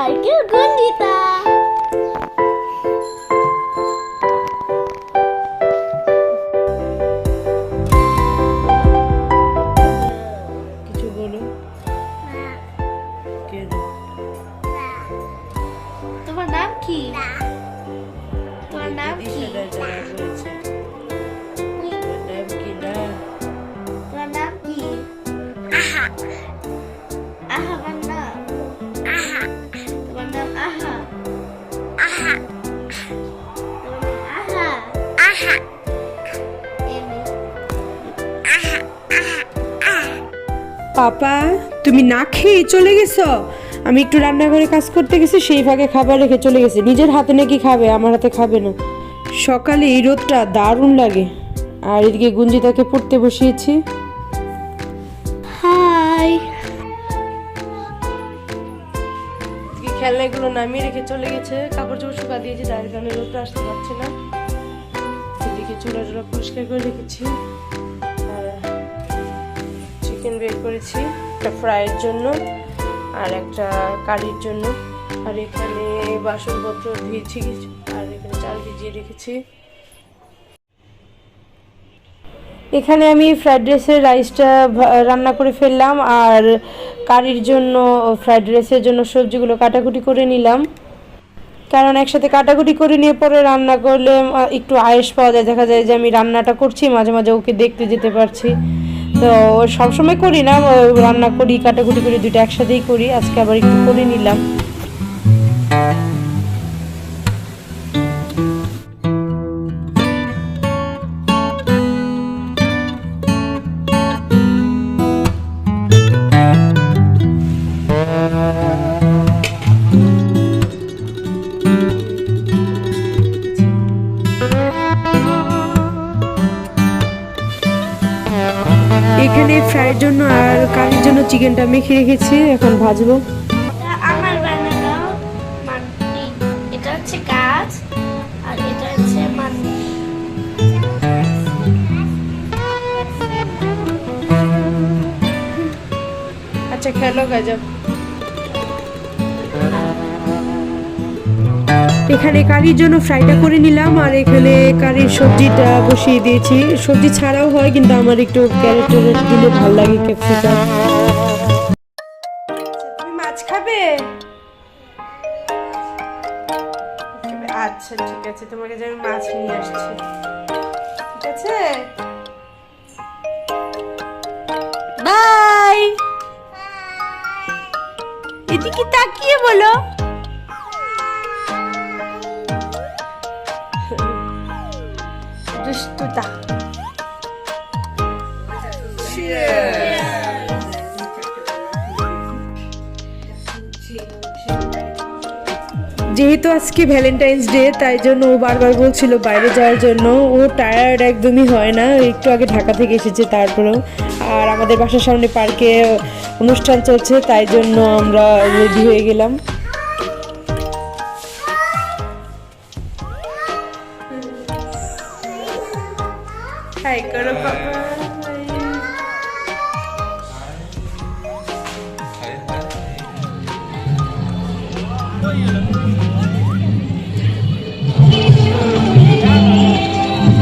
পার্কের গঞ্জিতা। কিছু বলো। তোমার নাম কি? তোমার নাম কি? তোমার নাম কি? আহা। আহা বান্না। আহা। তোমার নাম আহা। আহা। তোমার নাম আহা। আহা। এমি। আহা। আহা। আহা। পাপা তুমি না খেয়ে চলে গেছো? আমি একটু রান্নাঘরে কাজ করতে গেছি, সেই ফাঁকে খাবার রেখে চলে গেছি। নিজের হাতে নাকি খাবে, আমার হাতে খাবে না। সকালে এই রোদটা দারুণ লাগে। আর এদিকে গুঞ্জিতাকে পড়তে বসিয়েছি। হাই। খেলনাগুলো নামিয়ে রেখে চলে গেছে, কাপড় চোপড় শুকা দিয়েছি, তার কারণে রোদটা আসতে পারছে না। এদিকে চুলা টুলা পরিষ্কার করে রেখেছি। আর চিকেন বের করেছি একটা ফ্রাইয়ের জন্য আর একটা কারির জন্য। আর এখানে বাসনপত্র ধুয়েছি কিছু, আর এখানে চাল ভিজিয়ে রেখেছি। এখানে আমি ফ্রাইড রাইসের রাইসটা রান্না করে ফেললাম, আর কারির জন্য ফ্রাইড রাইসের জন্য সবজিগুলো কাটাকুটি করে নিলাম। কারণ একসাথে কাটাকুটি করে নিয়ে পরে রান্না করলে একটু আয়েশ পাওয়া যায়, দেখা যায় যে আমি রান্নাটা করছি, মাঝে মাঝে ওকে দেখতে যেতে পারছি। তো সবসময় করি না, রান্না করি কাটাকুটি করি, দুটো একসাথেই করি। আজকে আবার একটু করে নিলাম। এখানে ফ্রাইয়ের জন্য আর কারির জন্য চিকেনটা মেখে রেখেছি, এখন ভাজবো। আমার বানানো মাটি, এটা হচ্ছে গাছ আর এটা হচ্ছে মানুষ। আচ্ছা খেলো গাজা। এখানে কারির জন্য ফ্রাইটা করে নিলাম, আর এখানে কারির সবজিটা বসিয়ে দিয়েছি। সবজি ছাড়াও হয়, কিন্তু আমার একটু ক্যারেট ট্যারেট দিলে ভালো লাগে, ক্যাপসিকাম। তুমি মাছ খাবে? আচ্ছা ঠিক আছে, তোমাকে যে আমি মাছ নিয়ে আসছি, ঠিক আছে? বাই। এদিকে তাকিয়ে বলো। দুষ্টুটা। যেহেতু আজকে ভ্যালেন্টাইন্স ডে, তাই জন্য ও বারবার বলছিল বাইরে যাওয়ার জন্য। ও টায়ার্ড একদমই হয় না, একটু আগে ঢাকা থেকে এসেছে তারপরেও। আর আমাদের বাসার সামনে পার্কে অনুষ্ঠান চলছে, তাই জন্য আমরা রেডি হয়ে গেলাম। হাই করো পাপা।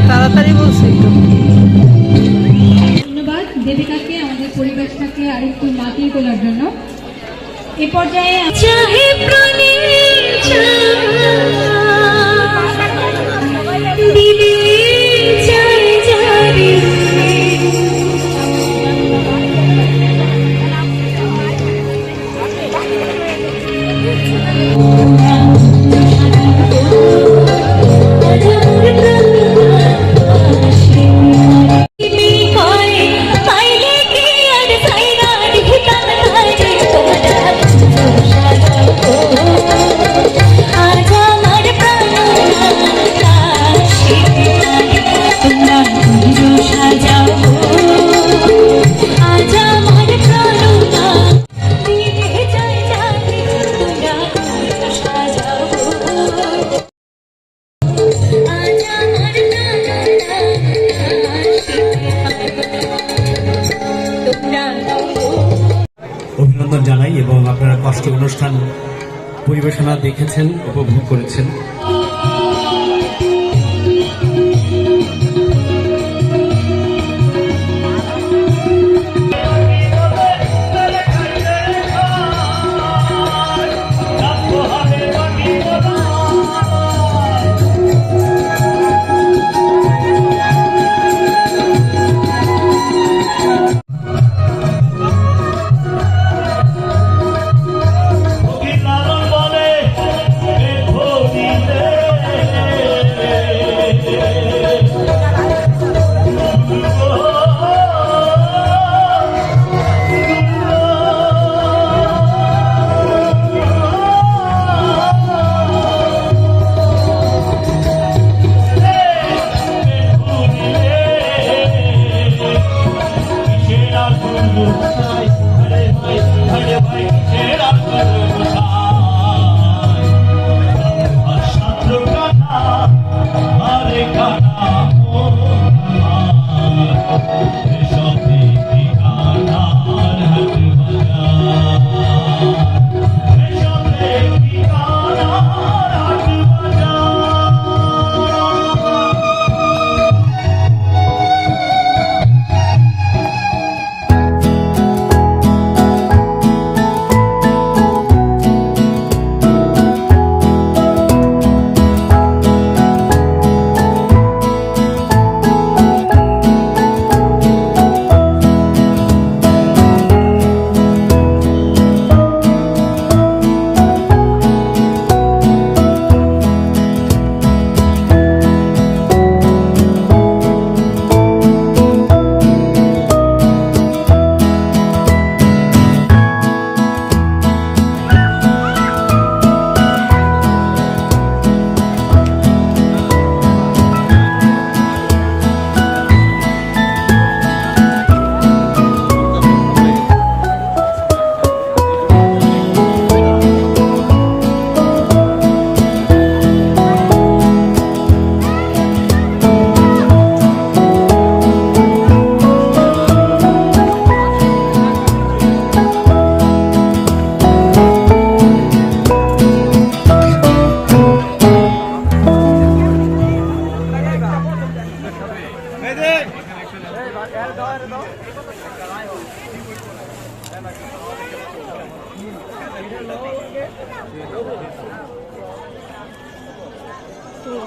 তাড়াতাড়ি বলছি একটু। ধন্যবাদ দেবিকাকে আমাদের পরিবেশটাকে আরেকটু মাতিয়ে তোলার জন্য। এ পর্যায়ে চাহে প্রাণে দিলে চাই যারে অভিনন্দন জানাই এবং আপনারা কষ্ট অনুষ্ঠান পরিবেশনা দেখেছেন, উপভোগ করেছেন।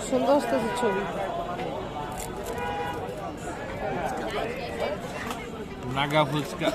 সুন্দর আসতেছে ছবি। নাগা ফুচকা।